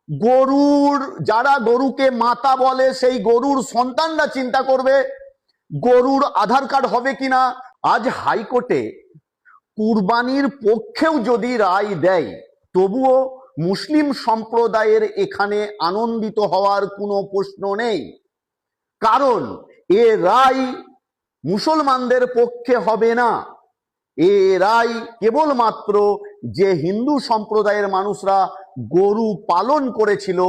গরুর যারা গরুকে মাতা বলে সেই গরুর সন্তানরা চিন্তা করবে গরুর আধার কার্ড হবে কিনা। আজ হাইকোর্টে কুরবানির পক্ষেও যদি রায় দেয় তবুও মুসলিম সম্প্রদায়ের এখানে আনন্দিত হওয়ার কোনো প্রশ্ন নেই, কারণ এ রায় মুসলমানদের পক্ষে হবে না। এ রায় কেবলমাত্র যে হিন্দু সম্প্রদায়ের মানুষরা গরু পালন করেছিল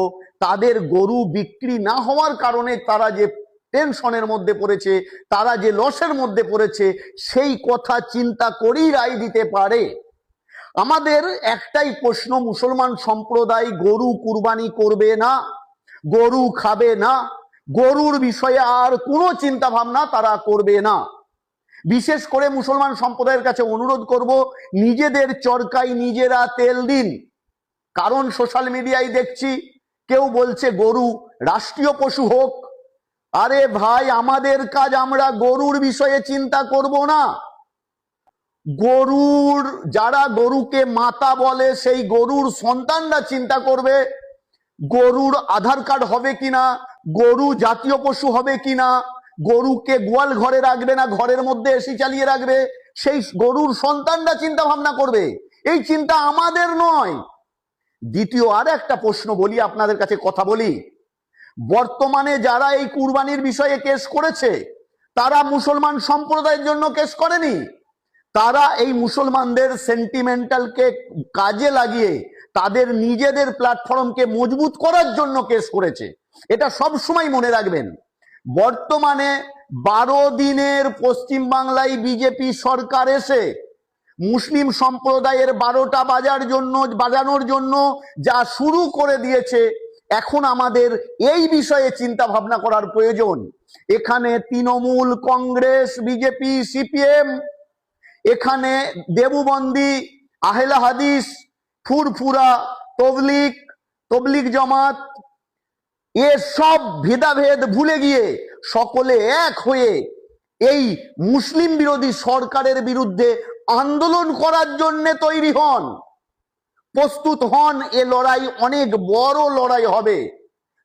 তাদের গরু বিক্রি না হওয়ার কারণে তারা যে টেনশনের মধ্যে পড়েছে, তারা যে লসের মধ্যে পড়েছে, সেই কথা চিন্তা করেই রায় দিতে পারে। আমাদের একটাই প্রশ্ন, মুসলমান সম্প্রদায় গরু কুরবানি করবে না, গরু খাবে না, গরুর বিষয়ে আর কোনো চিন্তা ভাবনা তারা করবে না। বিশেষ করে মুসলমান সম্প্রদায়ের কাছে অনুরোধ করব, নিজেদের চরকায় নিজেরা তেল দিন। কারণ সোশ্যাল মিডিয়ায় দেখছি কেউ বলছে গরু রাষ্ট্রীয় পশু হোক। আরে ভাই, আমাদের কাজ, আমরা গরুর বিষয়ে চিন্তা করব না। গরুর যারা গরুকে মাতা বলে সেই গরুর সন্তানরা চিন্তা করবে গরুর আধার কার্ড হবে কিনা, গরু জাতীয় পশু হবে কিনা, গরুকে গোয়াল ঘরে রাখবে না ঘরের মধ্যে এসি চালিয়ে রাখবে, সেই গরুর সন্তানরা চিন্তা ভাবনা করবে। এই চিন্তা আমাদের নয়। দ্বিতীয় আর একটা প্রশ্ন বলি, আপনাদের কাছে কথা বলি, বর্তমানে যারা এই কুরবানির বিষয়ে কেস করেছে তারা মুসলমান সম্প্রদায়ের জন্য কেস করেনি, তারা এই মুসলমানদের সেন্টিমেন্টালকে কাজে লাগিয়ে তাদের নিজেদের প্ল্যাটফর্মকে মজবুত করার জন্য কেস করেছে। এটা সব সময় মনে রাখবেন। বর্তমানে 12 দিনের পশ্চিমবাংলায় বিজেপি সরকার এসে মুসলিম সম্প্রদায়ের 12টা বাজানোর জন্য যা শুরু করে দিয়েছে, এখন আমাদের এই বিষয়ে চিন্তা ভাবনা করার প্রয়োজন। এখানে তৃণমূল, কংগ্রেস, বিজেপি, সিপিএম, এখানে দেববন্দি, আহলে হাদিস, ফুরফুরা, তবলিগ জামাত, এসব ভেদাভেদ ভুলে গিয়ে সকলে এক হয়ে এই মুসলিম বিরোধী সরকারের বিরুদ্ধে আন্দোলন করার জন্য তৈরি হন, প্রস্তুত হন। এ লড়াই অনেক বড় লড়াই হবে।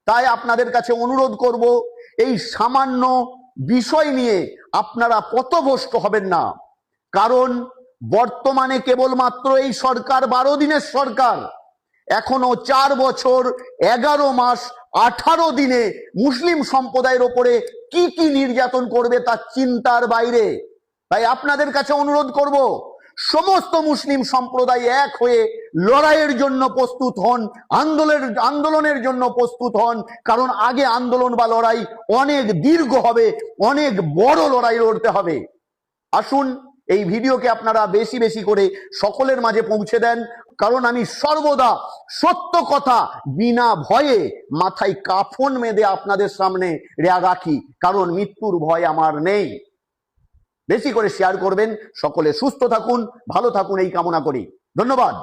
তাই আপনাদের কাছে অনুরোধ করব, এই সামান্য বিষয় নিয়ে আপনারা পথভ্রষ্ট হবেন না। কারণ বর্তমানে কেবলমাত্র এই সরকার 12 দিনের সরকার, এখনো 4 বছর 11 মাস 18 দিনে মুসলিম সম্প্রদায়ের ওপরে কি কি নির্যাতন করবে তার চিন্তার বাইরে। তাই আপনাদের কাছে অনুরোধ করব, সমস্ত মুসলিম সম্প্রদায় এক হয়ে লড়াইয়ের জন্য প্রস্তুত হন, আন্দোলনের জন্য প্রস্তুত হন। কারণ আগে আন্দোলন বা লড়াই অনেক দীর্ঘ হবে, অনেক বড় লড়াই লড়তে হবে। আসুন এই ভিডিওকে আপনারা বেশি বেশি করে সকলের মাঝে পৌঁছে দেন, কারণ আমি সর্বদা সত্য কথা বিনা ভয়ে মাথায় কাফন বেঁধে আপনাদের সামনে রাখি, কারণ মৃত্যুর ভয় আমার নেই। বেশি করে শেয়ার করবেন। সকলে সুস্থ থাকুন, ভালো থাকুন এই কামনা করি। ধন্যবাদ।